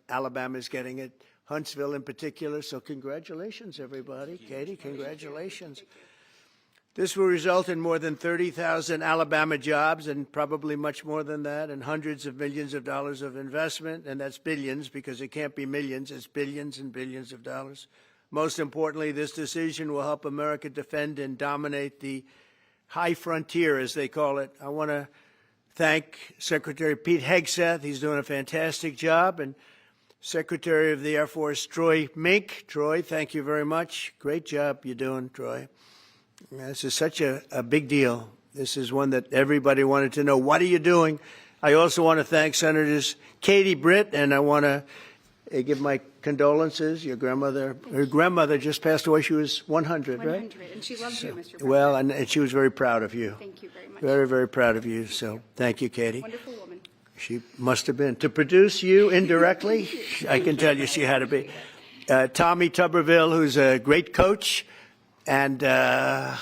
Alabama's getting it, Huntsville in particular. So congratulations, everybody. Katie, congratulations. This will result in more than 30,000 Alabama jobs and probably much more than that, and hundreds of millions of dollars of investment, and that's billions because it can't be millions, it's billions and billions of dollars. Most importantly, this decision will help America defend and dominate the high frontier, as they call it. I want to thank Secretary Pete Hegseth. He's doing a fantastic job. And Secretary of the Air Force Troy Mink. Troy, thank you very much. Great job you're doing, Troy. This is such a big deal. This is one that everybody wanted to know. What are you doing? I also want to thank Senators Katie Britt, and I want to give my condolences. Your grandmother, her grandmother just passed away. She was 100, right? 100, and she loves you, Mr. President. Well, and she was very proud of you. Thank you very much. Very, very proud of you. So thank you, Katie. Wonderful woman. She must have been. To produce you indirectly, I can tell you she had to be. Tommy Tuberville, who's a great coach. And I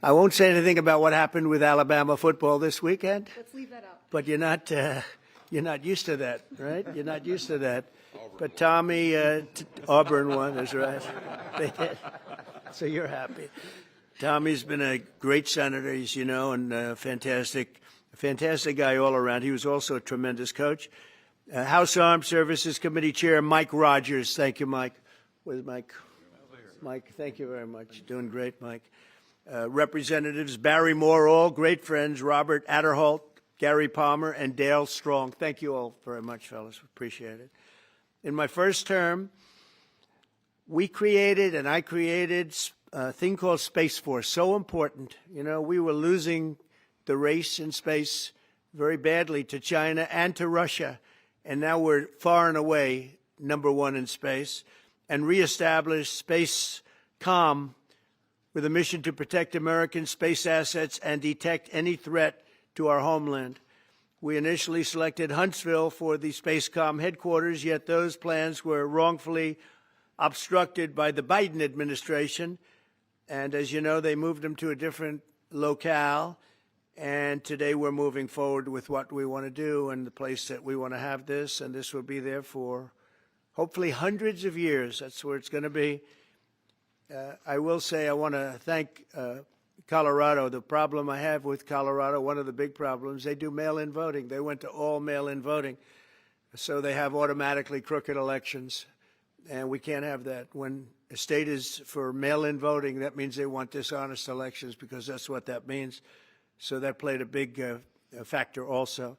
won't say anything about what happened with Alabama football this weekend. Let's leave that out. But you're not used to that, right? You're not used to that. But Tommy, Auburn won, that's right. They did. So you're happy. Tommy's been a great senator, as you know, and a fantastic guy all around. He was also a tremendous coach. House Armed Services Committee Chair Mike Rogers. Thank you, Mike. Where's Mike? Mike, thank you very much. Doing great, Mike. Representatives Barry Moore, all great friends, Robert Adderholt, Gary Palmer, and Dale Strong. Thank you all very much, fellas. Appreciate it. In my first term, I created a thing called Space Force. So important. You know, we were losing the race in space very badly to China and to Russia, and now we're far and away #1 in space. And reestablish Space Com with a mission to protect American space assets and detect any threat to our homeland. We initially selected Huntsville for the Space Com headquarters, yet those plans were wrongfully obstructed by the Biden administration. And as you know, they moved them to a different locale. And today we're moving forward with what we want to do and the place that we want to have this. And this will be there for hopefully hundreds of years. That's where it's going to be. I will say I want to thank Colorado. The problem I have with Colorado, one of the big problems, they do mail-in voting. They went to all mail-in voting. So they have automatically crooked elections. And we can't have that. When a state is for mail-in voting, that means they want dishonest elections because that's what that means. So that played a big factor also.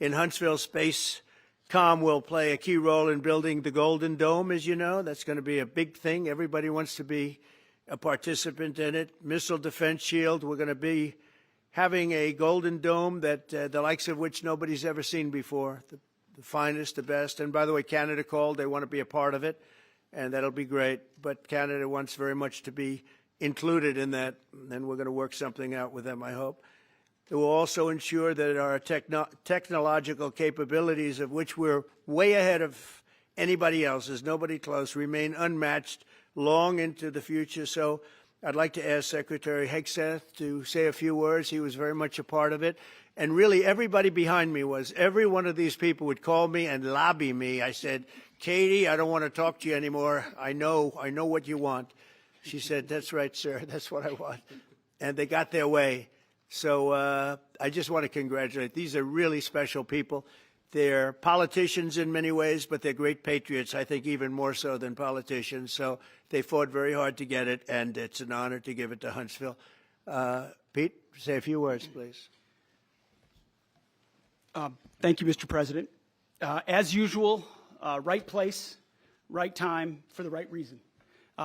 In Huntsville, Space Com will play a key role in building the Golden Dome, as you know. That's going to be a big thing. Everybody wants to be a participant in it. Missile Defense Shield, we're going to be having a Golden Dome that the likes of which nobody's ever seen before, the finest, the best. And by the way, Canada called. They want to be a part of it, and that'll be great. But Canada wants very much to be included in that, and we're going to work something out with them, I hope. It will also ensure that our technological capabilities, of which we're way ahead of anybody else, there's nobody close, remain unmatched long into the future. So I'd like to ask Secretary Hegseth to say a few words. He was very much a part of it. And really, everybody behind me was. Every one of these people would call me and lobby me. I said, Katie, I don't want to talk to you anymore. I know what you want. She said, that's right, sir. That's what I want. And they got their way. So I just want to congratulate. These are really special people. They're politicians in many ways, but they're great patriots, I think even more so than politicians. So they fought very hard to get it, and it's an honor to give it to Huntsville. Pete, say a few words, please. Thank you, Mr. President. As usual, right place, right time, for the right reason.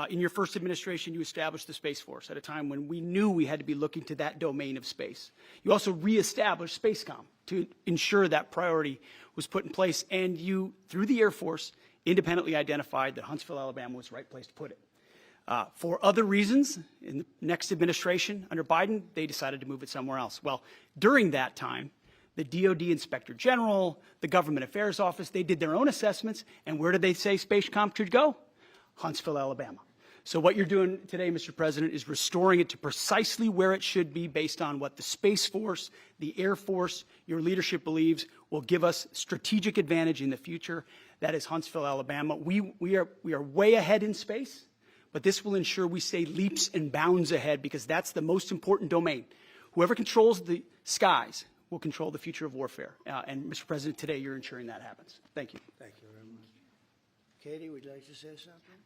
In your first administration, you established the Space Force at a time when we knew we had to be looking to that domain of space. You also reestablished SpaceCom to ensure that priority was put in place, and you, through the Air Force, independently identified that Huntsville, Alabama was the right place to put it. For other reasons, in the next administration, under Biden, they decided to move it somewhere else. Well, during that time, the DOD Inspector General, the Government Affairs Office, they did their own assessments, and where did they say SpaceCom should go? Huntsville, Alabama. So what you're doing today, Mr. President, is restoring it to precisely where it should be based on what the Space Force, the Air Force, your leadership believes will give us strategic advantage in the future. That is Huntsville, Alabama. We are way ahead in space, but this will ensure we stay leaps and bounds ahead because that's the most important domain. Whoever controls the skies will control the future of warfare. And Mr. President, today you're ensuring that happens. Thank you. Thank you very much. Katie, would you like to say something?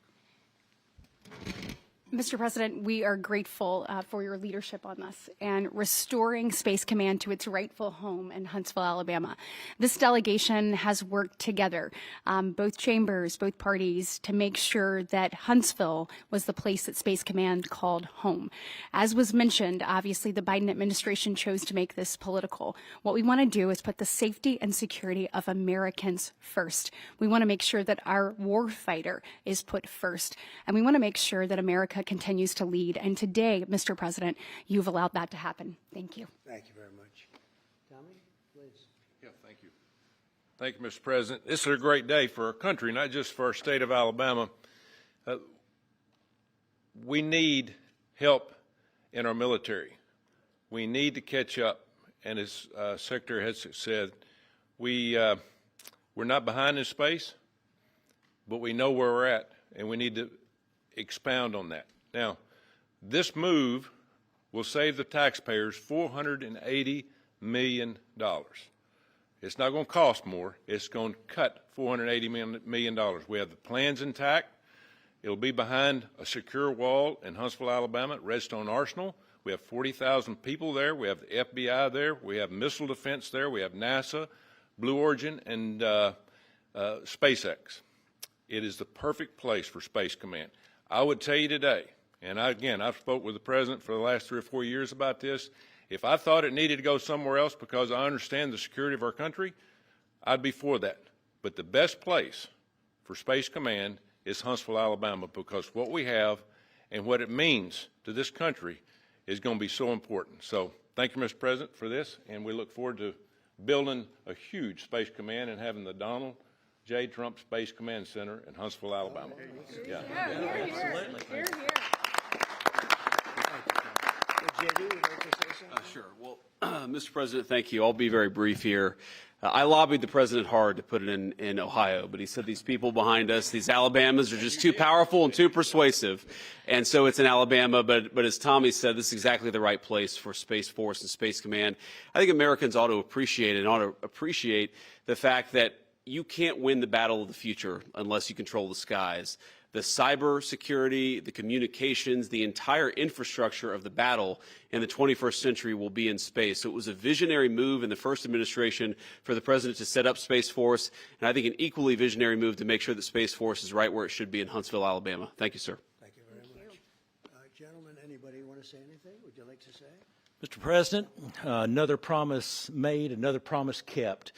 Mr. President, we are grateful for your leadership on this and restoring Space Command to its rightful home in Huntsville, Alabama. This delegation has worked together, both chambers, both parties, to make sure that Huntsville was the place that Space Command called home. As was mentioned, obviously the Biden administration chose to make this political. What we want to do is put the safety and security of Americans first. We want to make sure that our war fighter is put first, and we want to make sure that America continues to lead. And today, Mr. President, you've allowed that to happen. Thank you. Thank you very much. Tommy, please. Yeah, thank you. Thank you, Mr. President. This is a great day for our country, not just for our state of Alabama. We need help in our military. We need to catch up. And as Secretary has said, we're not behind in space, but we know where we're at, and we need to expound on that. Now, this move will save the taxpayers $480 million. It's not going to cost more. It's going to cut $480 million. We have the plans intact. It'll be behind a secure wall in Huntsville, Alabama, at Redstone Arsenal. We have 40,000 people there. We have the FBI there. We have missile defense there. We have NASA, Blue Origin, and SpaceX. It is the perfect place for Space Command. I would tell you today, and I've spoke with the President for the last 3 or 4 years about this, if I thought it needed to go somewhere else because I understand the security of our country, I'd be for that. But the best place for Space Command is Huntsville, Alabama, because what we have and what it means to this country is going to be so important. So thank you, Mr. President, for this, and we look forward to building a huge Space Command and having the Donald J. Trump Space Command Center in Huntsville, Alabama. Hear, hear. Hear, hear. JD, would you like to say something? Sure. Well, Mr. President, thank you. I'll be very brief here. I lobbied the President hard to put it in Ohio, but he said these people behind us, these Alabamas, are just too powerful and too persuasive, and so it's in Alabama. But as Tommy said, this is exactly the right place for Space Force and Space Command. I think Americans ought to appreciate the fact that you can't win the battle of the future unless you control the skies. The cyber security, the communications, the entire infrastructure of the battle in the 21st century will be in space. So it was a visionary move in the first administration for the President to set up Space Force, and I think an equally visionary move to make sure that Space Force is right where it should be in Huntsville, Alabama. Thank you, sir. Thank you very much. Gentlemen, anybody want to say anything? Would you like to say? Mr. President, another promise made, another promise kept.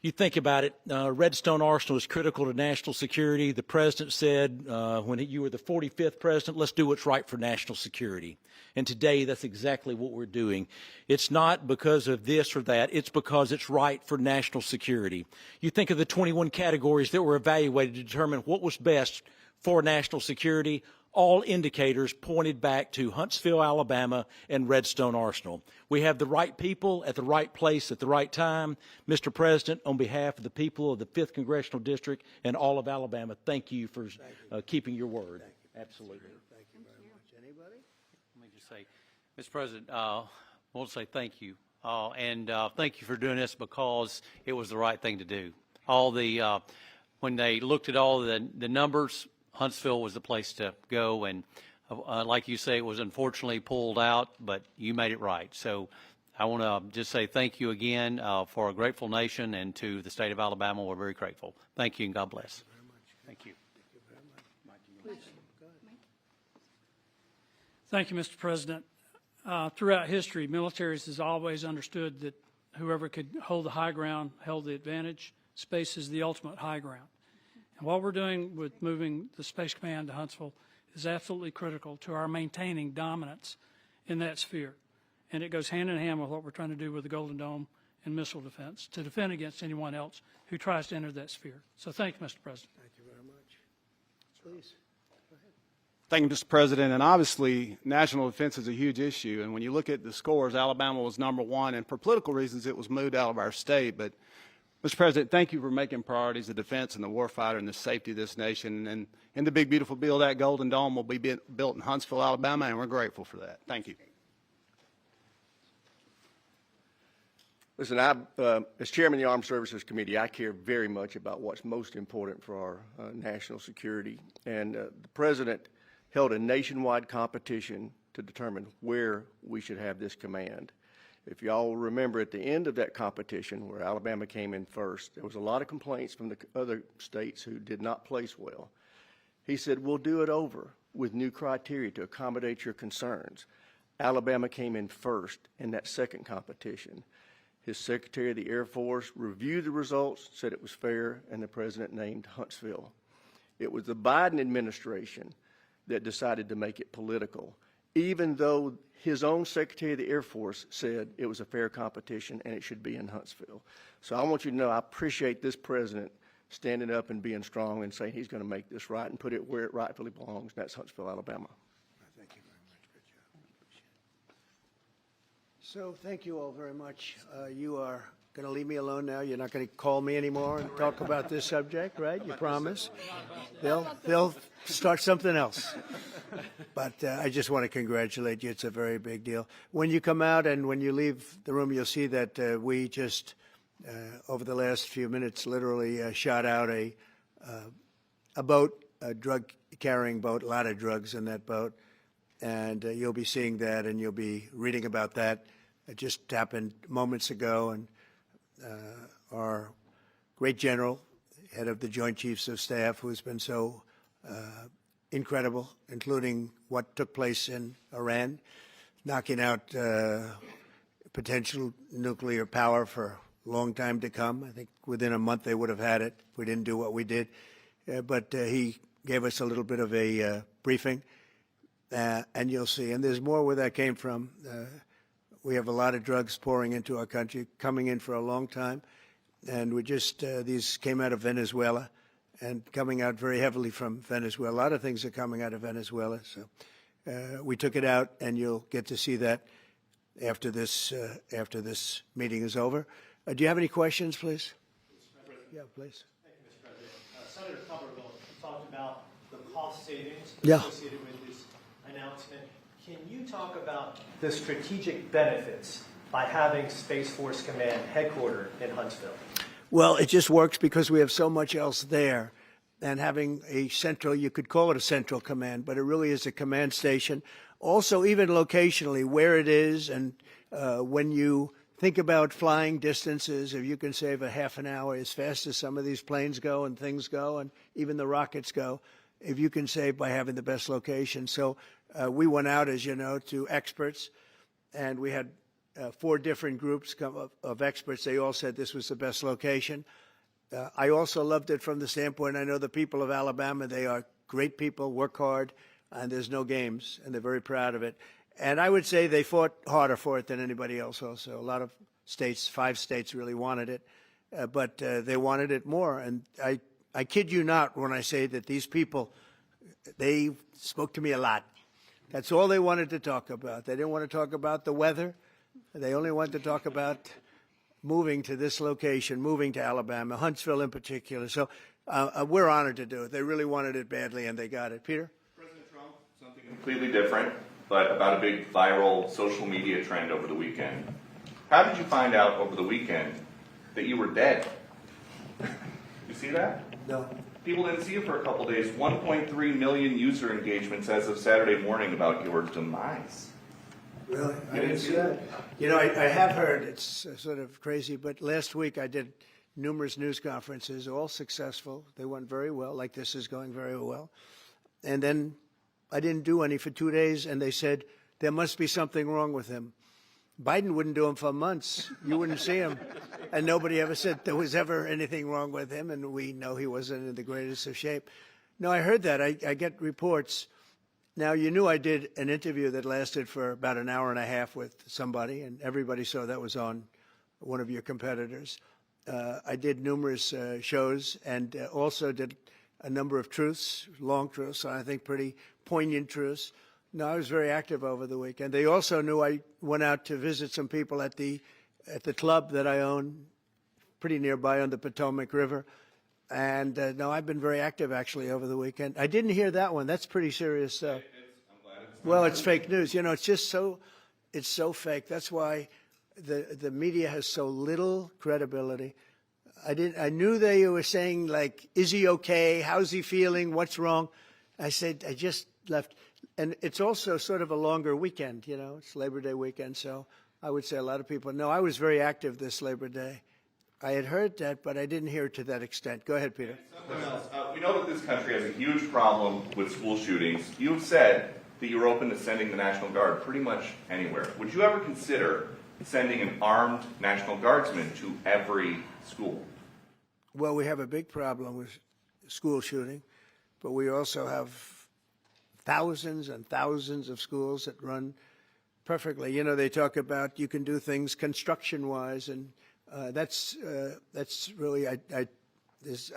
You think about it, Redstone Arsenal is critical to national security. The President said when you were the 45th President, let's do what's right for national security. And today, that's exactly what we're doing. It's not because of this or that. It's because it's right for national security. You think of the 21 categories that were evaluated to determine what was best for national security. All indicators pointed back to Huntsville, Alabama, and Redstone Arsenal. We have the right people at the right place at the right time. Mr. President, on behalf of the people of the 5th Congressional District and all of Alabama, thank you for keeping your word. Absolutely. Thank you very much. Anybody? Let me just say, Mr. President, I want to say thank you. And thank you for doing this because it was the right thing to do. When they looked at all the numbers, Huntsville was the place to go, and like you say, it was unfortunately pulled out, but you made it right. So I want to just say thank you again for a grateful nation, and to the state of Alabama, we're very grateful. Thank you, and God bless. Thank you. Thank you very much. Please, go ahead. Thank you, Mr. President. Throughout history, militaries has always understood that whoever could hold the high ground held the advantage. Space is the ultimate high ground. And what we're doing with moving the Space Command to Huntsville is absolutely critical to our maintaining dominance in that sphere. And it goes hand in hand with what we're trying to do with the Golden Dome and missile defense, to defend against anyone else who tries to enter that sphere. So thank you, Mr. President. Thank you very much. Please, go ahead. Thank you, Mr. President. And obviously, national defense is a huge issue. And when you look at the scores, Alabama was #1. And for political reasons, it was moved out of our state. But Mr. President, thank you for making priorities the defense and the warfighter and the safety of this nation. And in the big, beautiful bill, that Golden Dome will be built in Huntsville, Alabama, and we're grateful for that. Thank you. Listen, as chairman of the Armed Services Committee, I care very much about what's most important for our national security. And the President held a nationwide competition to determine where we should have this command. If y'all remember, at the end of that competition, where Alabama came in first, there was a lot of complaints from the other states who did not place well. He said, we'll do it over with new criteria to accommodate your concerns. Alabama came in first in that second competition. His Secretary of the Air Force reviewed the results, said it was fair, and the President named Huntsville. It was the Biden administration that decided to make it political, even though his own Secretary of the Air Force said it was a fair competition and it should be in Huntsville. So I want you to know I appreciate this President standing up and being strong and saying he's going to make this right and put it where it rightfully belongs, and that's Huntsville, Alabama. Thank you very much. Good job. So thank you all very much. You are going to leave me alone now. You're not going to call me anymore and talk about this subject, right? You promise? They'll start something else. But I just want to congratulate you. It's a very big deal. When you come out and when you leave the room, you'll see that we just, over the last few minutes, literally shot out a boat, a drug-carrying boat, a lot of drugs in that boat. And you'll be seeing that and you'll be reading about that. It just happened moments ago, and our great general, head of the Joint Chiefs of Staff, who's been so incredible, including what took place in Iran, knocking out potential nuclear power for a long time to come. I think within a month they would have had it if we didn't do what we did. But he gave us a little bit of a briefing, and you'll see. And there's more where that came from. We have a lot of drugs pouring into our country, coming in for a long time. And we just, these came out of Venezuela and coming out very heavily from Venezuela. A lot of things are coming out of Venezuela. So we took it out, and you'll get to see that after this meeting is over. Do you have any questions, please? Yeah, please. Thank you, Mr. President. Senator Cumberville talked about the cost savings Yeah. associated with this announcement. Can you talk about the strategic benefits by having Space Force Command headquartered in Huntsville? Well, it just works because we have so much else there. And having a central, you could call it a central command, but it really is a command station. Also, even locationally, where it is, and when you think about flying distances, if you can save a half an hour as fast as some of these planes go and things go, and even the rockets go, if you can save by having the best location. So we went out, as you know, to experts, and we had 4 different groups of experts. They all said this was the best location. I also loved it from the standpoint, I know the people of Alabama, they are great people, work hard, and there's no games, and they're very proud of it. And I would say they fought harder for it than anybody else also. A lot of states, 5 states really wanted it, but they wanted it more. And I kid you not when I say that these people, they spoke to me a lot. That's all they wanted to talk about. They didn't want to talk about the weather. They only wanted to talk about moving to this location, moving to Alabama, Huntsville in particular. So we're honored to do it. They really wanted it badly, and they got it. Peter? President Trump, something completely different, but about a big viral social media trend over the weekend. How did you find out over the weekend that you were dead? You see that? No. People didn't see you for a couple days. 1.3 million user engagements as of Saturday morning about your demise. Really? I didn't see that. You know, I have heard, it's sort of crazy, but last week I did numerous news conferences, all successful. They went very well, like this is going very well. And then I didn't do any for 2 days, and they said, there must be something wrong with him. Biden wouldn't do them for months. You wouldn't see him. And nobody ever said there was ever anything wrong with him, and we know he wasn't in the greatest of shape. No, I heard that. I get reports. Now, you knew I did an interview that lasted for about an hour and a half with somebody, and everybody saw that was on one of your competitors. I did numerous shows and also did a number of truths, long truths, and I think pretty poignant truths. No, I was very active over the weekend. They also knew I went out to visit some people at the club that I own, pretty nearby on the Potomac River. And no, I've been very active actually over the weekend. I didn't hear that one. That's pretty serious stuff. Well, it's fake news. You know, it's just it's so fake. That's why the media has so little credibility. I knew they were saying, like, is he okay? How's he feeling? What's wrong? I said, I just left. And it's also sort of a longer weekend, you know, it's Labor Day weekend. So I would say a lot of people know. I was very active this Labor Day. I had heard that, but I didn't hear it to that extent. Go ahead, Peter. We know that this country has a huge problem with school shootings. You've said that you're open to sending the National Guard pretty much anywhere. Would you ever consider sending an armed National Guardsman to every school? Well, we have a big problem with school shooting, but we also have thousands and thousands of schools that run perfectly. You know, they talk about you can do things construction-wise, and that's really, I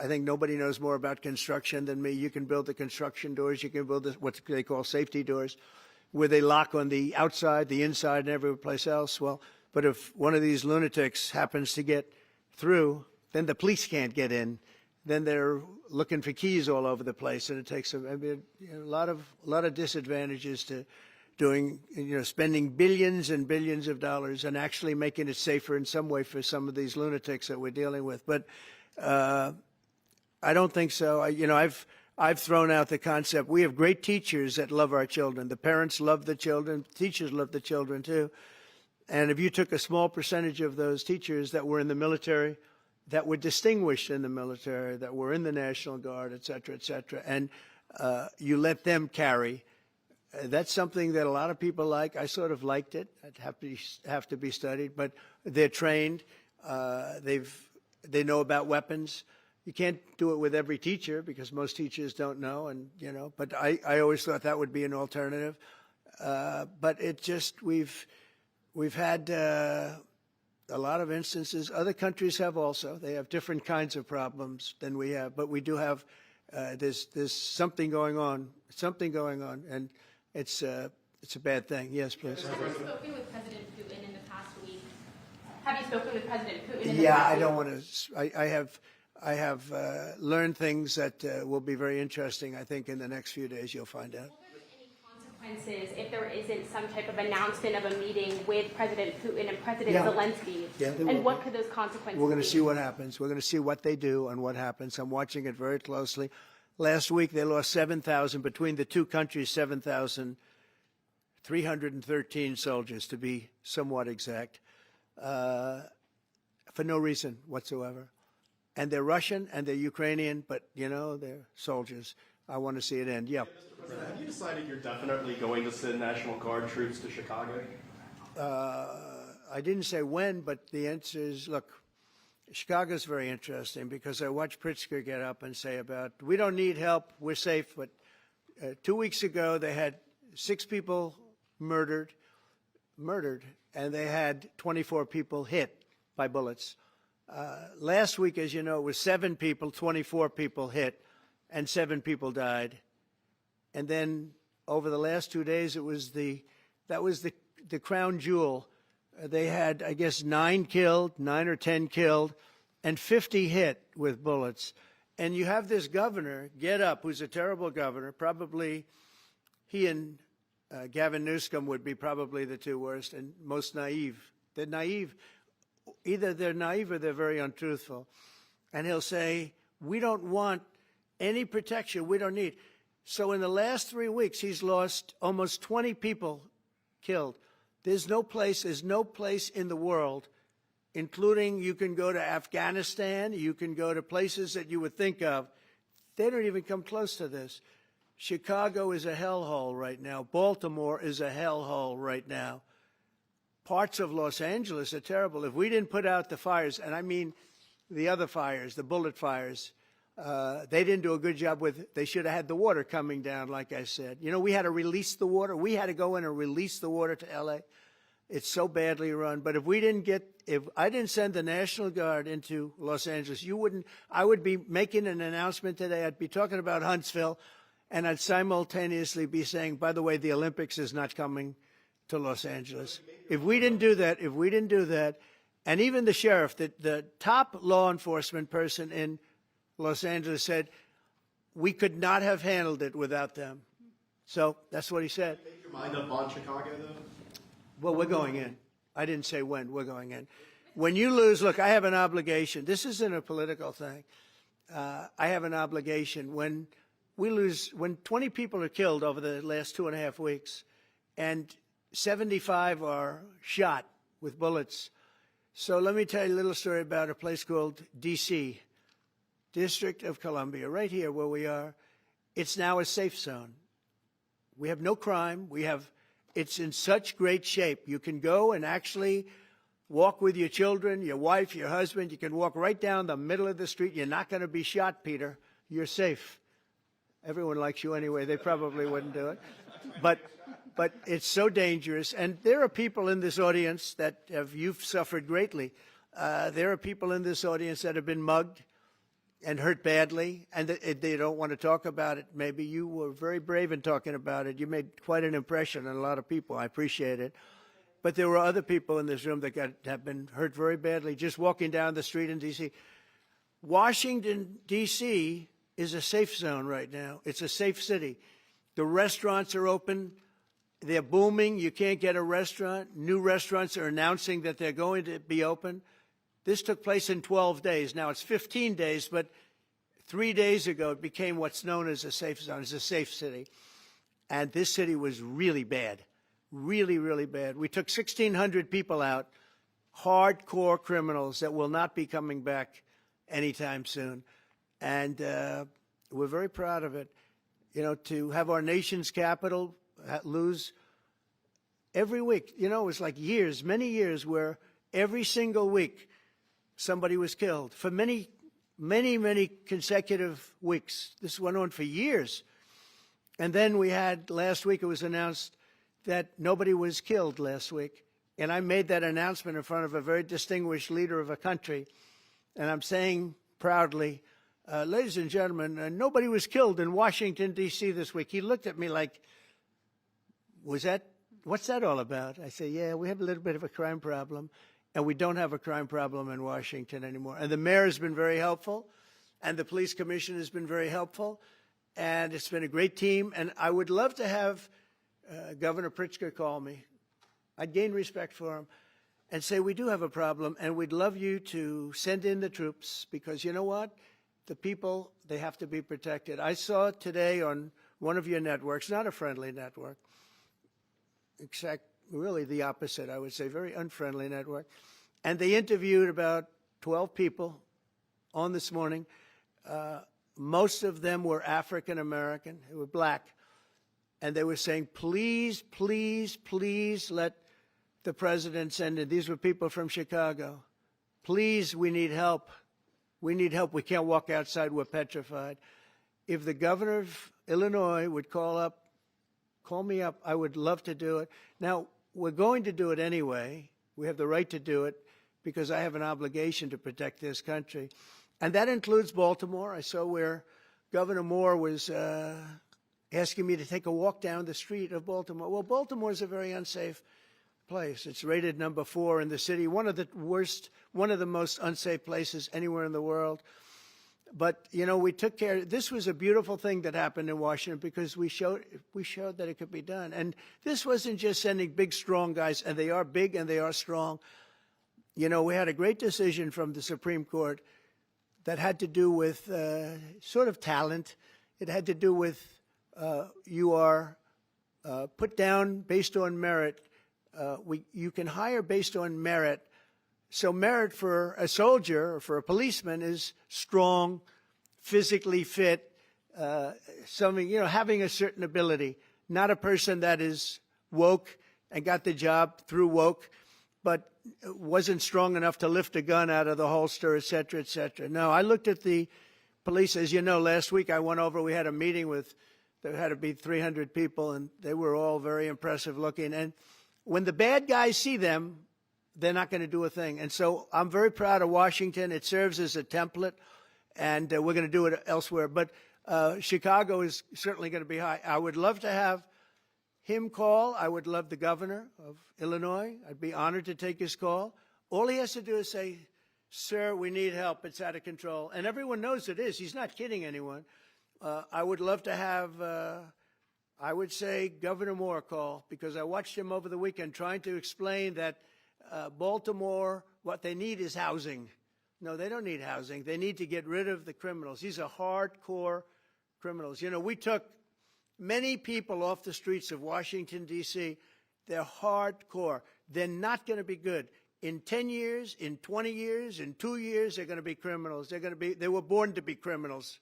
think nobody knows more about construction than me. You can build the construction doors. You can build what they call safety doors, where they lock on the outside, the inside, and every place else. Well, but if one of these lunatics happens to get through, then the police can't get in. Then they're looking for keys all over the place, and it takes a lot of disadvantages to doing, you know, spending billions and billions of dollars and actually making it safer in some way for some of these lunatics that we're dealing with. But I don't think so. I've thrown out the concept. We have great teachers that love our children. The parents love the children. Teachers love the children too. And if you took a small percentage of those teachers that were in the military, that were distinguished in the military, that were in the National Guard, et cetera, and you let them carry, that's something that a lot of people like. I sort of liked it. It'd have to be studied, but they're trained. They know about weapons. You can't do it with every teacher because most teachers don't know, and you know. But I always thought that would be an alternative. But it just we've had a lot of instances. Other countries have also. They have different kinds of problems than we have, but we do have. There's something going on. And it's a bad thing. Yes, please. Have you spoken with President Putin in the past week? Have you spoken with President Putin in the Yeah, past I week? don't want to. I have learned things that will be very interesting. I think in the next few days you'll find out. Will there be any consequences if there isn't some type of announcement of a meeting with President Putin and President Zelensky? Yeah, there will and be. what could those consequences We're going be? to see what happens. We're going to see what they do and what happens. I'm watching it very closely. Last week they lost 7,000 between the two countries. 7,313 soldiers, to be somewhat exact, for no reason whatsoever. And they're Russian and they're Ukrainian, but, you know, they're soldiers. I want to see it end. Yeah. Mr. President, have you decided you're definitely going to send National Guard troops to Chicago? I didn't say when, but the answer is, look, Chicago's very interesting because I watched Pritzker get up and say about, we don't need help, we're safe. But 2 weeks ago, they had 6 people murdered, and they had 24 people hit by bullets. Last week, as you know, it was 7 people, 24 people hit, and 7 people died. And then over the last 2 days, that was the crown jewel. They had, I guess, 9 or 10 killed, and 50 hit with bullets. And you have this governor get up, who's a terrible governor. Probably he and Gavin Newsom would be probably the 2 worst and most naive. They're naive. Either they're naive or they're very untruthful. And he'll say, we don't want any protection. We don't need. So in the last 3 weeks, he's lost almost 20 people killed. There's no place in the world, including you can go to Afghanistan, you can go to places that you would think of. They don't even come close to this. Chicago is a hellhole right now. Baltimore is a hellhole right now. Parts of Los Angeles are terrible. If we didn't put out the fires, and I mean the other fires, the bullet fires, they didn't do a good job with, they should have had the water coming down, like I said. You know, we had to release the water. We had to go in and release the water to L.A. It's so badly run. But if I didn't send the National Guard into Los Angeles, I would be making an announcement today. I'd be talking about Huntsville, and I'd simultaneously be saying, by the way, the Olympics is not coming to Los Angeles. If we didn't do that, And even the sheriff, the top law enforcement person in Los Angeles said, we could not have handled it without them. So that's what he said. Make your mind up on Chicago, though? Well, we're going in. I didn't say when. We're going in. When you lose, look, I have an obligation. This isn't a political thing. I have an obligation. When we lose, when 20 people are killed over the last 2.5 weeks, and 75 are shot with bullets. So let me tell you a little story about a place called D.C., District of Columbia, right here where we are. It's now a safe zone. We have no crime. It's in such great shape. You can go and actually walk with your children, your wife, your husband. You can walk right down the middle of the street. You're not going to be shot, Peter. You're safe. Everyone likes you anyway. They probably wouldn't do it. But it's so dangerous. And there are people in this audience that you've suffered greatly. There are people in this audience that have been mugged and hurt badly, and they don't want to talk about it. Maybe you were very brave in talking about it. You made quite an impression on a lot of people. I appreciate it. But there were other people in this room that have been hurt very badly just walking down the street in D.C. Washington, D.C. is a safe zone right now. It's a safe city. The restaurants are open. They're booming. You can't get a restaurant. New restaurants are announcing that they're going to be open. This took place in 12 days. Now it's 15 days, but 3 days ago it became what's known as a safe zone. It's a safe city. And this city was really bad, really, really bad. We took 1,600 people out, hardcore criminals that will not be coming back anytime soon. And we're very proud of it. You know, to have our nation's capital lose every week. You know, it was like years, many years, where every single week somebody was killed for many, many, many consecutive weeks. This went on for years. And then we had, last week it was announced that nobody was killed last week. And I made that announcement in front of a very distinguished leader of a country. And I'm saying proudly, ladies and gentlemen, nobody was killed in Washington, D.C. this week. He looked at me like, what's that all about? I say, yeah, we have a little bit of a crime problem. And we don't have a crime problem in Washington anymore. And the mayor has been very helpful, and the police commission has been very helpful, and it's been a great team. And I would love to have Governor Pritzker call me. I'd gain respect for him and say, we do have a problem, and we'd love you to send in the troops, because you know what? The people, they have to be protected. I saw today on one of your networks, not a friendly network, except really the opposite, I would say, very unfriendly network. And they interviewed about 12 people on this morning. Most of them were African American, they were black. And they were saying, please, please, please let the president send in. These were people from Chicago. Please, we need help. We need help. We can't walk outside. We're petrified. If the governor of Illinois would call me up, I would love to do it. Now, we're going to do it anyway. We have the right to do it because I have an obligation to protect this country. And that includes Baltimore. I saw where Governor Moore was asking me to take a walk down the street of Baltimore. Well, Baltimore is a very unsafe place. It's rated number 4 in the city, one of the most unsafe places anywhere in the world. But, you know, we took care. This was a beautiful thing that happened in Washington because we showed that it could be done. And this wasn't just sending big, strong guys, and they are big and they are strong. You know, we had a great decision from the Supreme Court that had to do with sort of talent. It had to do with you are put down based on merit. You can hire based on merit. So merit for a soldier or for a policeman is strong, physically fit, having a certain ability, not a person that is woke and got the job through woke, but wasn't strong enough to lift a gun out of the holster, et cetera, et cetera. No, I looked at the police. As you know, last week I went over, we had a meeting there had to be 300 people, and they were all very impressive looking. And when the bad guys see them, they're not going to do a thing. And so I'm very proud of Washington. It serves as a template, and we're going to do it elsewhere. But Chicago is certainly going to be high. I would love to have him call. I would love the governor of Illinois. I'd be honored to take his call. All he has to do is say, sir, we need help. It's out of control. And everyone knows it is. He's not kidding anyone. I would love to have, I would say, Governor Moore call, because I watched him over the weekend trying to explain that Baltimore, what they need is housing. No, they don't need housing. They need to get rid of the criminals. These are hardcore criminals. You know, we took many people off the streets of Washington, D.C. They're hardcore. They're not going to be good. In 10 years, in 20 years, in 2 years, they're going to be criminals. They were born to be criminals,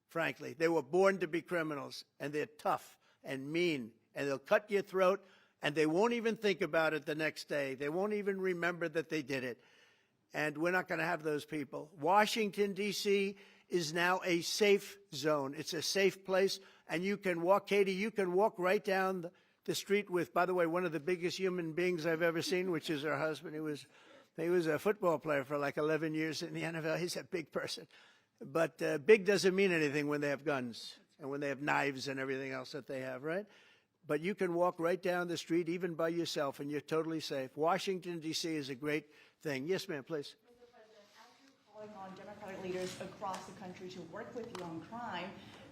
frankly. They were born to be criminals, and they're tough and mean, and they'll cut your throat, and they won't even think about it the next day. They won't even remember that they did it. And we're not going to have those people. Washington, D.C. is now a safe zone. It's a safe place, and you can walk, Katie, you can walk right down the street with, by the way, one of the biggest human beings I've ever seen, which is her husband. He was a football player for like 11 years in the NFL. He's a big person. But big doesn't mean anything when they have guns and when they have knives and everything else that they have, right? But you can walk right down the street, even by yourself, and you're totally safe. Washington, D.C. is a great thing. Yes, ma'am, please. Mr. President, as you're calling on Democratic leaders across the country to work with you on crime,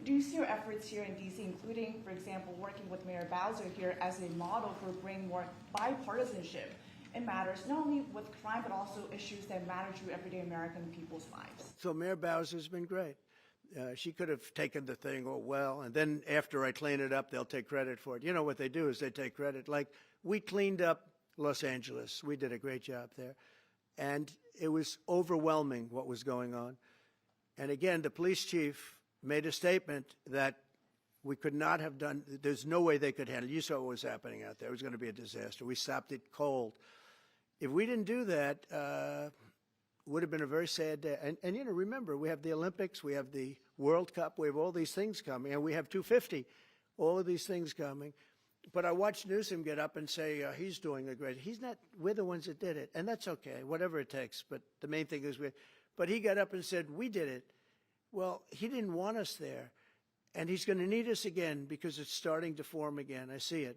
do you see your efforts here in D.C., including, for example, working with Mayor Bowser here as a model for bringing more bipartisanship in matters not only with crime, but also issues that matter to everyday American people's lives? So Mayor Bowser's been great. She could have taken the thing, oh, well, and then after I clean it up, they'll take credit for it. You know what they do is they take credit. Like, we cleaned up Los Angeles. We did a great job there. And it was overwhelming what was going on. And again, the police chief made a statement that we could not have done, there's no way they could handle it. You saw what was happening out there. It was going to be a disaster. We stopped it cold. If we didn't do that, would have been a very sad day. And, you know, remember, we have the Olympics, we have the World Cup, we have all these things coming, and we have 250, all of these things coming. But I watched Newsom get up and say he's doing a great, he's not, we're the ones that did it, and that's okay, whatever it takes. But the main thing is, but he got up and said, we did it. Well, he didn't want us there, and he's going to need us again because it's starting to form again. I see it.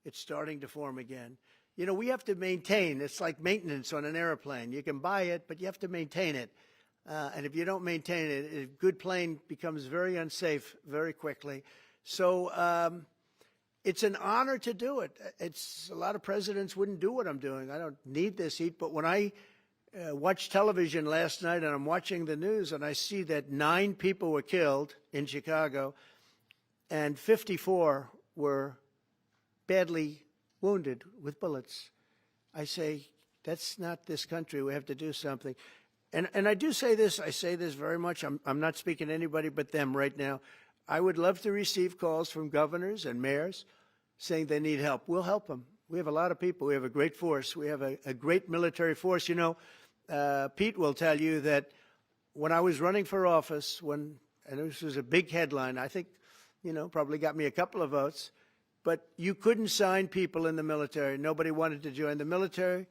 It's starting to form again. You know, we have to maintain. It's like maintenance on an airplane. You can buy it, but you have to maintain it. And if you don't maintain it, a good plane becomes very unsafe very quickly. So it's an honor to do it. It's a lot of presidents wouldn't do what I'm doing. I don't need this heat. But when I watched television last night and I'm watching the news and I see that 9 people were killed in Chicago and 54 were badly wounded with bullets, I say, that's not this country. We have to do something. And I do say this, I say this very much. I'm not speaking to anybody but them right now. I would love to receive calls from governors and mayors saying they need help. We'll help them. We have a lot of people. We have a great force. We have a great military force. You know, Pete will tell you that when I was running for office, and this was a big headline, I think, you know, probably got me a couple of votes, but you couldn't sign people in the military. Nobody wanted to join the military,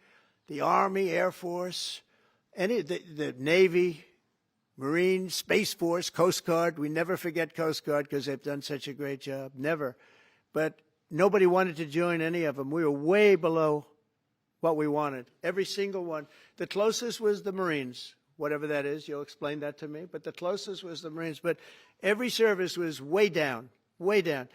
the Army, Air Force, the Navy, Marines, Space Force, Coast Guard. We never forget Coast Guard because they've done such a great job. Never. But nobody wanted to join any of them. We were way below what we wanted. Every single one. The closest was the Marines, whatever that is. You'll explain that to me. But the closest was the Marines. But every service was way down, way down.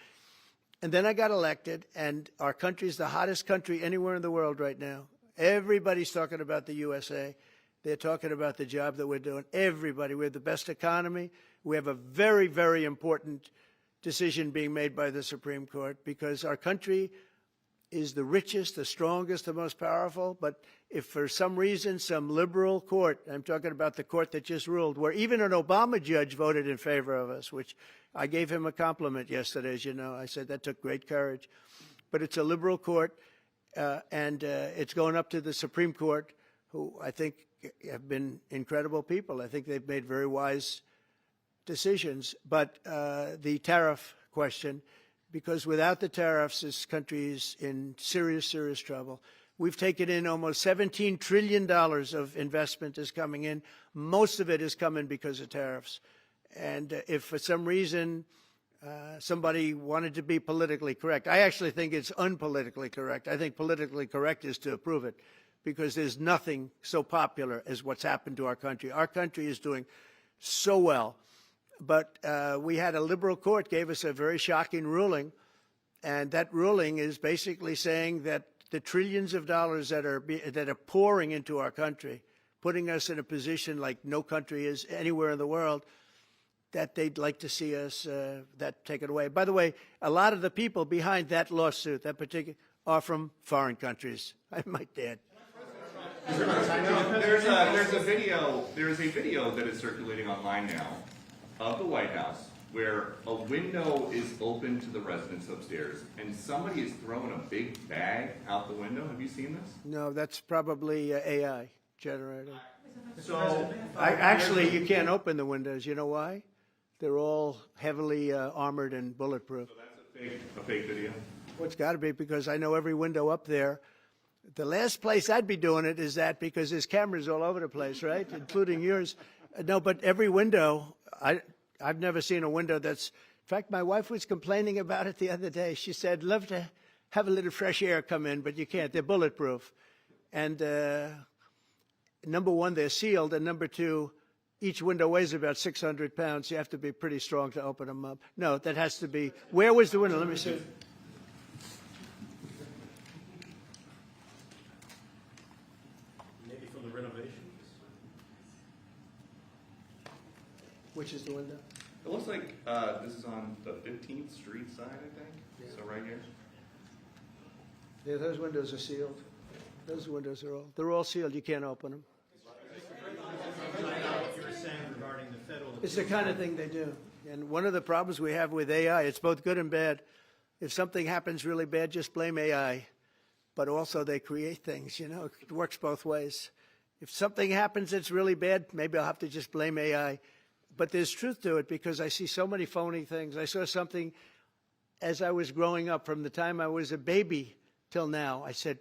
And then I got elected, and our country's the hottest country anywhere in the world right now. Everybody's talking about the USA. They're talking about the job that we're doing. Everybody. We have the best economy. We have a very, very important decision being made by the Supreme Court because our country is the richest, the strongest, the most powerful. But if for some reason some liberal court, I'm talking about the court that just ruled, where even an Obama judge voted in favor of us, which I gave him a compliment yesterday, as you know. I said that took great courage. But it's a liberal court, and it's going up to the Supreme Court, who I think have been incredible people. I think they've made very wise decisions. But the tariff question, because without the tariffs, this country is in serious, serious trouble. We've taken in almost $17 trillion of investment is coming in. Most of it is coming because of tariffs. And if for some reason somebody wanted to be politically correct, I actually think it's unpolitically correct. I think politically correct is to approve it. because there's nothing so popular as what's happened to our country. Our country is doing so well. But we had a liberal court gave us a very shocking ruling, and that ruling is basically saying that the trillions of dollars that are pouring into our country, putting us in a position like no country is anywhere in the world, that they'd like to see us that taken away. By the way, a lot of the people behind that lawsuit, that particular, are from foreign countries, I might add. There's a video that is circulating online now of the White House where a window is open to the residents upstairs and somebody is throwing a big bag out the window. Have you seen this? No, that's probably AI generated. So, Actually, you can't open the windows. You know why? They're all heavily armored and bulletproof. So that's a fake video? Well, it's got to be, because I know every window up there. The last place I'd be doing it is that, because there's cameras all over the place, right, including yours. No, but every window, I've never seen a window that's. In fact, my wife was complaining about it the other day. She said, "Love to have a little fresh air come in, but you can't. They're bulletproof." And number one, they're sealed, and number two, each window weighs about 600 pounds. You have to be pretty strong to open them up. No, that has to be. Where was the window? Let me see. maybe from the renovation. Which is the window? It looks like this is on the 15th Street side, I think. Yeah. So right here. Yeah, those windows are sealed. Those windows are they're all sealed. You can't open them. What you were saying regarding the federal. It's the kind of thing they do. And one of the problems we have with AI, it's both good and bad. If something happens really bad, just blame AI. But also they create things, you know. It works both ways. If something happens that's really bad, maybe I'll have to just blame AI. But there's truth to it, because I see so many phony things. I saw something as I was growing up, from the time I was a baby till now. I said,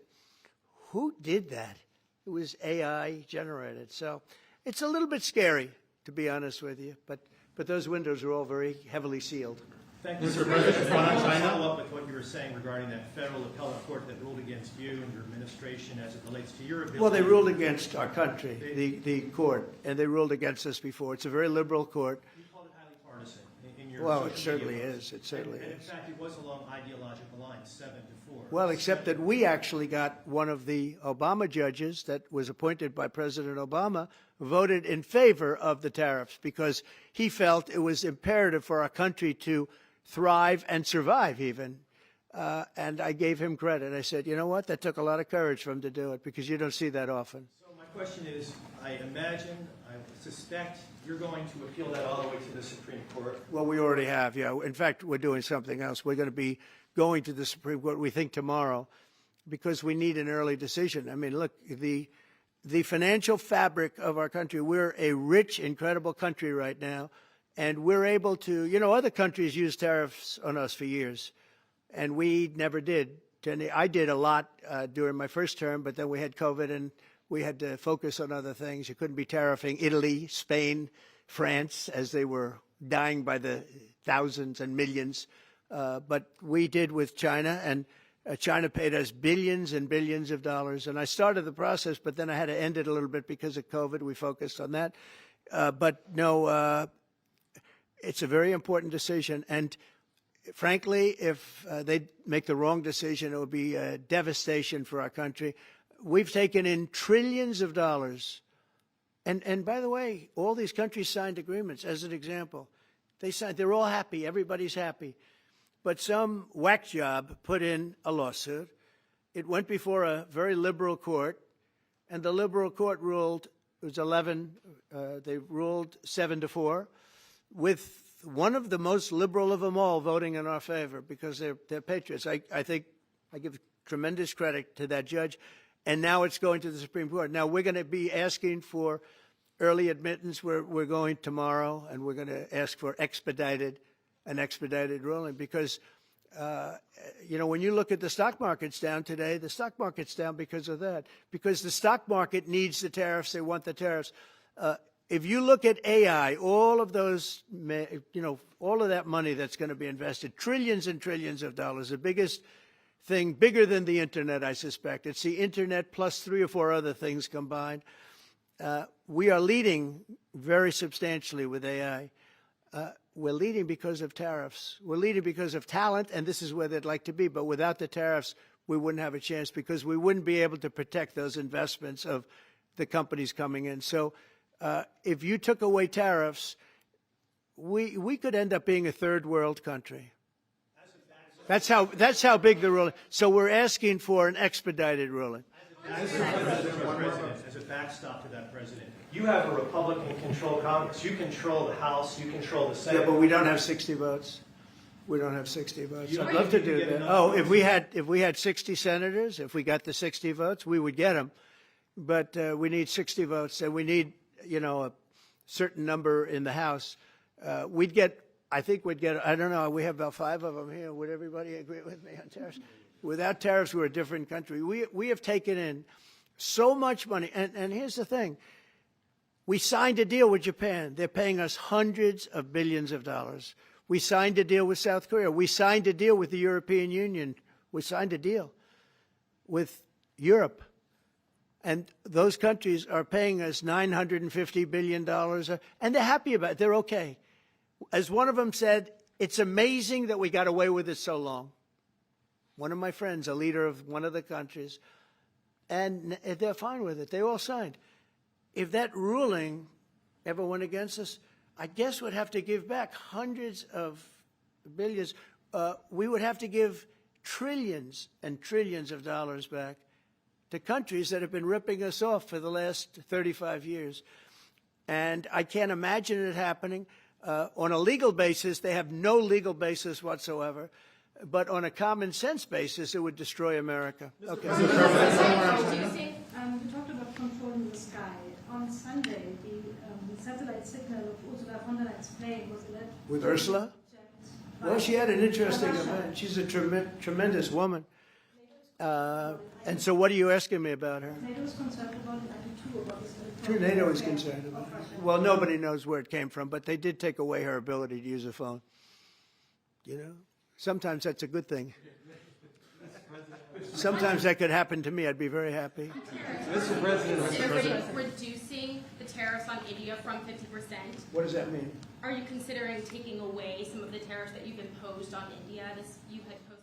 who did that? It was AI generated. So it's a little bit scary, to be honest with you. But those windows are all very heavily sealed. Thank you, Mr. President. I want to follow up with what you were saying regarding that federal appellate court that ruled against you and your administration as it relates to your ability. Well, they ruled against our country, the court, and they ruled against us before. It's a very liberal court. You called it highly partisan in your Well, social it certainly media is. It certainly and is. in fact, it was along ideological lines, 7-4. Well, except that we actually got one of the Obama judges that was appointed by President Obama voted in favor of the tariffs, because he felt it was imperative for our country to thrive and survive even. And I gave him credit. I said, you know what? That took a lot of courage for him to do it, because you don't see that often. So my question is, I suspect you're going to appeal that all the way to the Supreme Court. Well, we already have, yeah. In fact, we're doing something else. We're going to be going to the Supreme Court, we think, tomorrow, because we need an early decision. I mean, look, the financial fabric of our country, we're a rich, incredible country right now, and we're able to, you know, other countries use tariffs on us for years, and we never did. I did a lot during my first term, but then we had COVID, and we had to focus on other things. You couldn't be tariffing Italy, Spain, France, as they were dying by the thousands and millions. But we did with China, and China paid us billions and billions of dollars. And I started the process, but then I had to end it a little bit because of COVID. We focused on that. But no, it's a very important decision. And frankly, if they make the wrong decision, it would be a devastation for our country. We've taken in trillions of dollars. And by the way, all these countries signed agreements, as an example. They're all happy. Everybody's happy. But some whack job put in a lawsuit. It went before a very liberal court, and the liberal court ruled, it was 11, they ruled 7-4, with one of the most liberal of them all voting in our favor, because they're patriots. I think I give tremendous credit to that judge. And now it's going to the Supreme Court. Now we're going to be asking for early admittance. We're going tomorrow, and we're going to ask for an expedited ruling, because, you know, when you look at the stock market's down today, the stock market's down because of that, because the stock market needs the tariffs. They want the tariffs. If you look at AI, all of those, you know, all of that money that's going to be invested, trillions and trillions of dollars, the biggest thing bigger than the internet, I suspect. It's the internet plus 3 or 4 other things combined. We are leading very substantially with AI. We're leading because of tariffs. We're leading because of talent, and this is where they'd like to be. But without the tariffs, we wouldn't have a chance because we wouldn't be able to protect those investments of the companies coming in. So if you took away tariffs, we could end up being a third world country. That's how big the ruling. So we're asking for an expedited ruling. As a backstop to that, President, you have a Republican-controlled Congress. You control the House. You control the Senate. Yeah, but we don't have 60 votes. We don't have 60 votes. I'd love to do that. Oh, if we had 60 senators, if we got the 60 votes, we would get them. But we need 60 votes, and we need, a certain number in the House. I think we'd get, I don't know, we have about 5 of them here. Would everybody agree with me on tariffs? Without tariffs, we're a different country. We have taken in so much money. And here's the thing. We signed a deal with Japan. They're paying us hundreds of billions of dollars. We signed a deal with South Korea. We signed a deal with the European Union. We signed a deal with Europe. And those countries are paying us $950 billion. And they're happy about it. They're okay. As one of them said, it's amazing that we got away with it so long. One of my friends, a leader of one of the countries, and they're fine with it. They all signed. If that ruling ever went against us, I guess we'd have to give back hundreds of billions. We would have to give trillions and trillions of dollars back to countries that have been ripping us off for the last 35 years. And I can't imagine it happening. On a legal basis, they have no legal basis whatsoever. But on a common sense basis, it would destroy America. Okay. You talked about controlling the sky. On Sunday, the satellite signal of Ursula von der Leyen's plane was alleged. With Ursula? Well, she had an interesting event. She's a tremendous woman. And so what are you asking me about her? NATO is concerned about it, I do too, about this. Sure, NATO is concerned about it. Well, nobody knows where it came from, but they did take away her ability to use a phone. Sometimes that's a good thing. Sometimes that could happen to me. I'd be very happy. Mr. President, reducing the tariffs on India from 50%. What does that mean? Are you considering taking away some of the tariffs that you've imposed on India?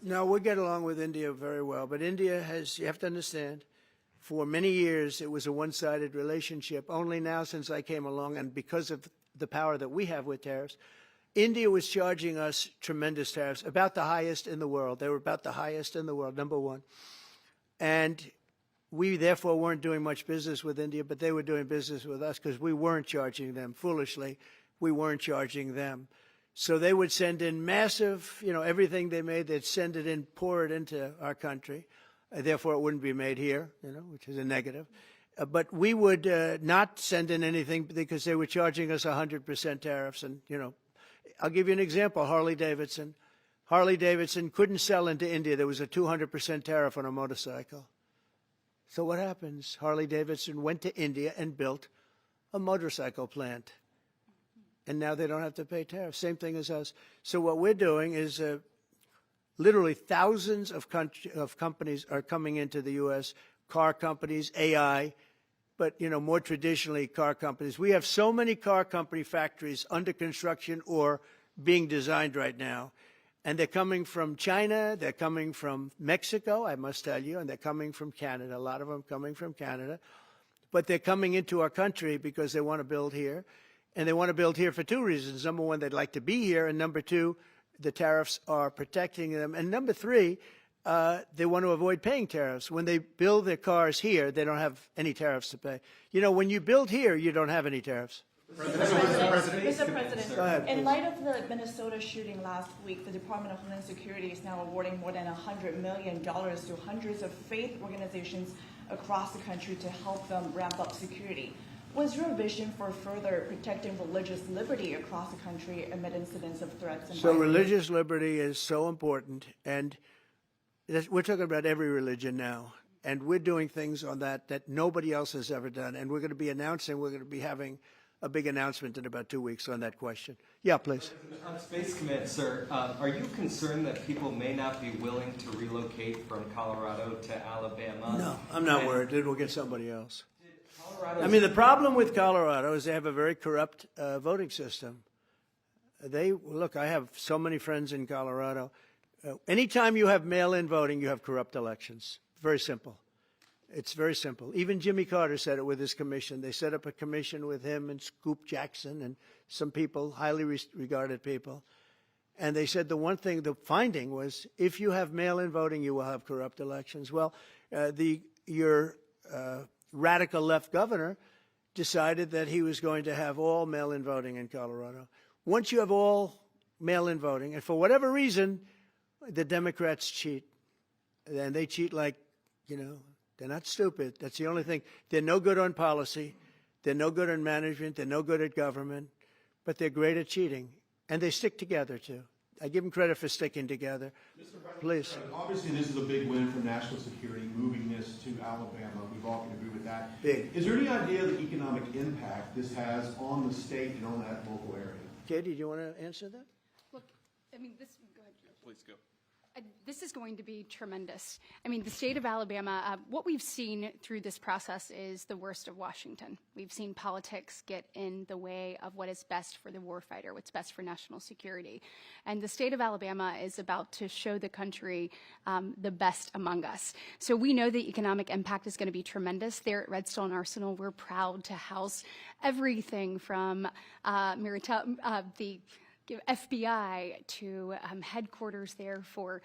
No, we get along with India very well. But India has, you have to understand, for many years it was a one-sided relationship. Only now since I came along, and because of the power that we have with tariffs, India was charging us tremendous tariffs, about the highest in the world. They were about the highest in the world, number one. And we, therefore, weren't doing much business with India, but they were doing business with us because we weren't charging them. Foolishly, we weren't charging them. So they would send in massive, everything they made, they'd send it in, pour it into our country. Therefore, it wouldn't be made here, which is a negative. But we would not send in anything because they were charging us 100% tariffs. And, I'll give you an example, Harley-Davidson. Harley-Davidson couldn't sell into India. There was a 200% tariff on a motorcycle. So what happens? Harley-Davidson went to India and built a motorcycle plant. And now they don't have to pay tariffs. Same thing as us. So what we're doing is literally thousands of companies are coming into the U.S., car companies, AI, but, more traditionally car companies. We have so many car company factories under construction or being designed right now. And they're coming from China, they're coming from Mexico, I must tell you, and they're coming from Canada, a lot of them coming from Canada. But they're coming into our country because they want to build here. And they want to build here for 2 reasons. Number one, they'd like to be here. And number 2, the tariffs are protecting them. And number 3, they want to avoid paying tariffs. When they build their cars here, they don't have any tariffs to pay. When you build here, you don't have any tariffs. Mr. President, go ahead, in light of the Minnesota shooting last week, the Department of Homeland Security is now awarding more than $100 million to hundreds of faith organizations across the country to help them ramp up security. What's your vision for further protecting religious liberty across the country amid incidents of threats and violence? Religious liberty is so important, and we're talking about every religion now, and we're doing things on that nobody else has ever done, and we're going to be having a big announcement in about 2 weeks on that question. Yeah, please. On Space Command, sir, are you concerned that people may not be willing to relocate from Colorado to Alabama? No, I'm not worried. It will get somebody else. I mean, the problem with Colorado is they have a very corrupt voting system. Look, I have so many friends in Colorado. Anytime you have mail-in voting, you have corrupt elections. Very simple. It's very simple. Even Jimmy Carter said it with his commission. They set up a commission with him and Scoop Jackson and some people, highly regarded people. And they said the finding was, if you have mail-in voting, you will have corrupt elections. Well, your radical left governor decided that he was going to have all mail-in voting in Colorado. Once you have all mail-in voting, and for whatever reason, the Democrats cheat. And they cheat like, they're not stupid. That's the only thing. They're no good on policy. They're no good on management. They're no good at government. But they're great at cheating. And they stick together, too. I give them credit for sticking together. Please. Obviously, this is a big win for national security, moving this to Alabama. We all can agree with that. Big. Is there any idea of the economic impact this has on the state and on that local area? Katie, do you want to answer that? Look, I mean, go ahead. Please go. This is going to be tremendous. I mean, the state of Alabama, what we've seen through this process is the worst of Washington. We've seen politics get in the way of what is best for the warfighter, what's best for national security. And the state of Alabama is about to show the country the best among us. So we know the economic impact is going to be tremendous. There at Redstone Arsenal, we're proud to house everything from the FBI to headquarters there for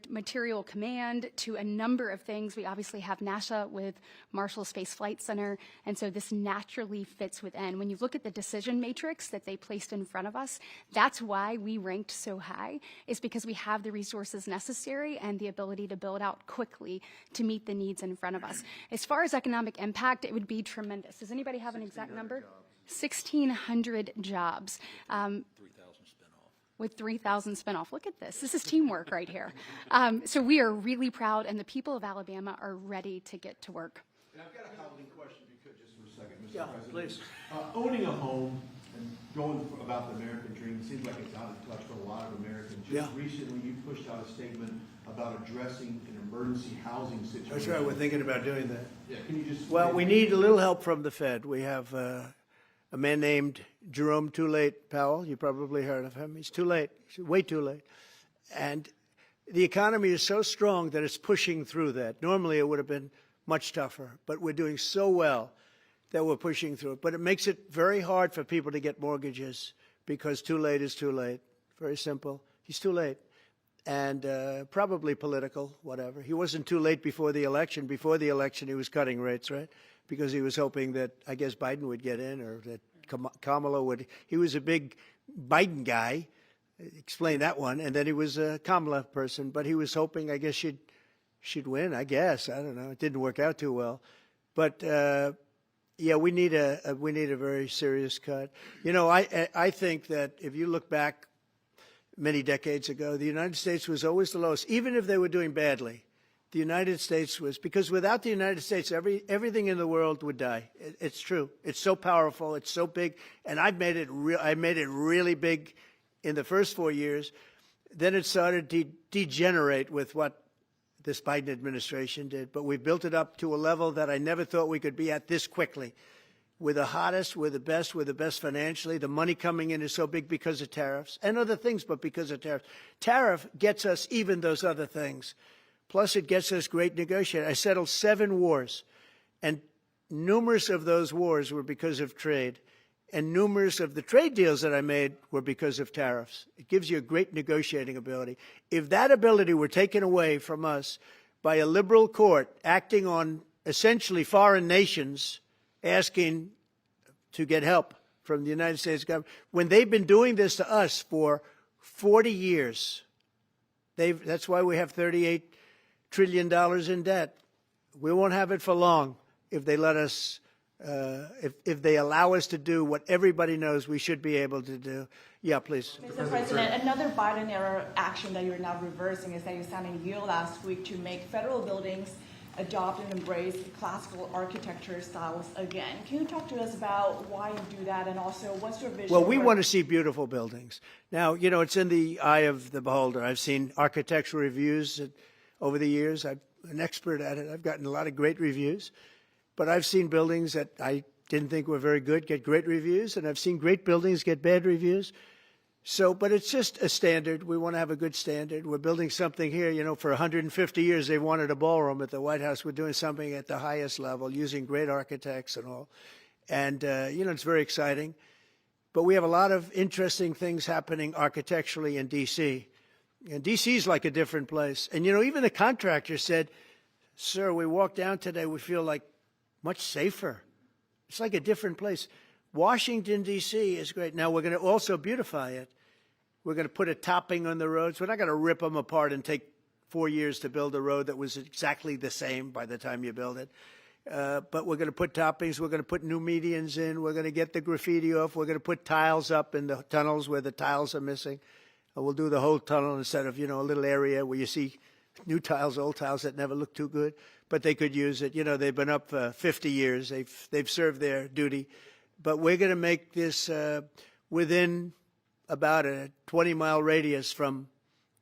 material command to a number of things. We obviously have NASA with Marshall Space Flight Center, and so this naturally fits within. When you look at the decision matrix that they placed in front of us, that's why we ranked so high, is because we have the resources necessary and the ability to build out quickly to meet the needs in front of us. As far as economic impact, it would be tremendous. Does anybody have an exact number? 1,600 jobs. With 3,000 spinoff. Look at this. This is teamwork right here. So we are really proud, and the people of Alabama are ready to get to work. And I've got a housing question, if you could, just for a second, Mr. President. Please. Owning a home and going about the American dream seems like it's out of touch for a lot of Americans. Just recently, you pushed out a statement about addressing an emergency housing situation. That's right. We're thinking about doing that. Yeah, can you just... Well, we need a little help from the Fed. We have a man named Jerome Too Late Powell. You probably heard of him. He's too late. He's way too late. And the economy is so strong that it's pushing through that. Normally, it would have been much tougher. But we're doing so well that we're pushing through it. But it makes it very hard for people to get mortgages because too late is too late. Very simple. He's too late. And probably political, whatever. He wasn't too late before the election. Before the election, he was cutting rates, right? Because he was hoping that, I guess, Biden would get in or that Kamala would. He was a big Biden guy. Explain that one. And then he was a Kamala person. But he was hoping, I guess, she'd win, I guess. I don't know. It didn't work out too well. But, yeah, we need a very serious cut. You know, I think that if you look back many decades ago, the United States was always the lowest, even if they were doing badly. The United States was, because without the United States, everything in the world would die. It's true. It's so powerful. It's so big. And I made it really big in the first 4 years. Then it started to degenerate with what this Biden administration did. But we built it up to a level that I never thought we could be at this quickly. We're the hottest, we're the best financially. The money coming in is so big because of tariffs and other things, but because of tariffs. Tariff gets us even those other things. Plus, it gets us great negotiating. I settled 7 wars, and numerous of those wars were because of trade, and numerous of the trade deals that I made were because of tariffs. It gives you a great negotiating ability. If that ability were taken away from us by a liberal court acting on essentially foreign nations asking to get help from the United States government, when they've been doing this to us for 40 years, that's why we have $38 trillion in debt. We won't have it for long if they let us, if they allow us to do what everybody knows we should be able to do. Yeah, please. Mr. President, another Biden-era action that you're now reversing is that you signed a deal last week to make federal buildings adopt and embrace classical architecture styles again. Can you talk to us about why you do that, and also what's your vision? Well, we want to see beautiful buildings. Now, you know, it's in the eye of the beholder. I've seen architectural reviews over the years. I'm an expert at it. I've gotten a lot of great reviews. But I've seen buildings that I didn't think were very good get great reviews, and I've seen great buildings get bad reviews. So, but it's just a standard. We want to have a good standard. We're building something here, you know, for 150 years they wanted a ballroom at the White House. We're doing something at the highest level using great architects and all. And, you know, it's very exciting. But we have a lot of interesting things happening architecturally in D.C. And D.C. is like a different place. And, you know, even the contractor said, sir, we walked down today, we feel like much safer. It's like a different place. Washington, D.C. is great. Now, we're going to also beautify it. We're going to put a topping on the roads. We're not going to rip them apart and take 4 years to build a road that was exactly the same by the time you build it. But we're going to put toppings. We're going to put new medians in. We're going to get the graffiti off. We're going to put tiles up in the tunnels where the tiles are missing. We'll do the whole tunnel instead of, you know, a little area where you see new tiles, old tiles that never look too good, but they could use it. You know, they've been up for 50 years. They've served their duty. But we're going to make this within about a 20-mile radius from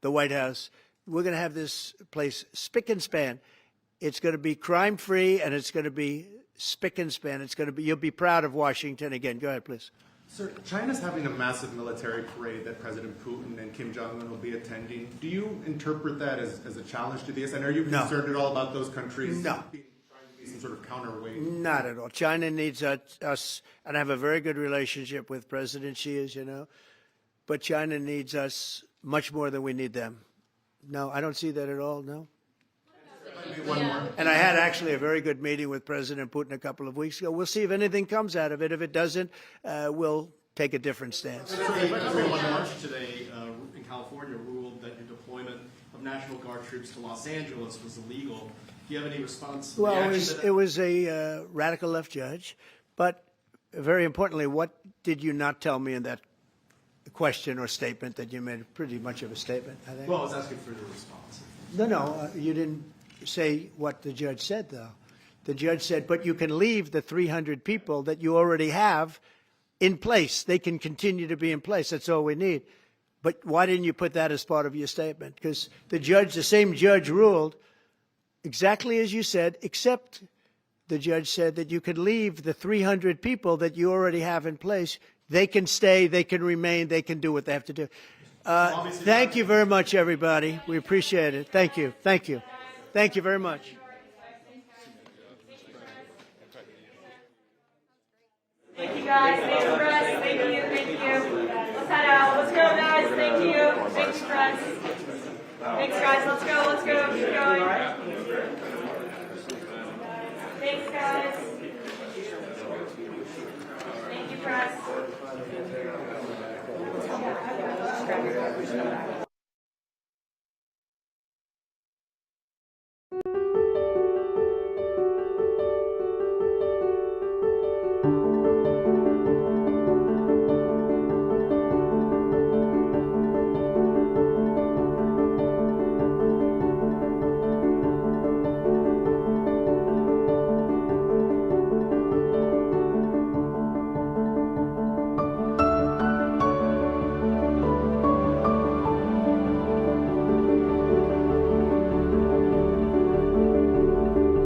the White House. We're going to have this place spick and span. It's going to be crime-free, and it's going to be spick and span. It's going to be, you'll be proud of Washington again. Go ahead, please. Sir, China's having a massive military parade that President Putin and Kim Jong-un will be attending. Do you interpret that as a challenge to this? And are you concerned at all about those countries trying to be some sort of counterweight? Not at all. China needs us, and I have a very good relationship with President Xi, as you know, but China needs us much more than we need them. No, I don't see that at all, no. And I had actually a very good meeting with President Putin a couple of weeks ago. We'll see if anything comes out of it. If it doesn't, we'll take a different stance. Everyone March today in California ruled that your deployment of National Guard troops to Los Angeles was illegal. Do you have any response? Well, it was a radical left judge. But very importantly, what did you not tell me in that question or statement that you made? Pretty much of a statement, I think. Well, I was asking for your response. No, you didn't say what the judge said, though. The judge said, but you can leave the 300 people that you already have in place. They can continue to be in place. That's all we need. But why didn't you put that as part of your statement? Because the same judge ruled exactly as you said, except the judge said that you could leave the 300 people that you already have in place. They can stay, they can remain, they can do what they have to do. Thank you very much, everybody. We appreciate it. Thank you. Thank you. Thank you very much. Thank you, guys. Thank you, press. Thank you. Thank you. Let's head out. Let's go, guys. Thank you. Thanks, press. Thanks, guys. Let's go. Let's go. Keep going. Thanks, guys. Thank you, press.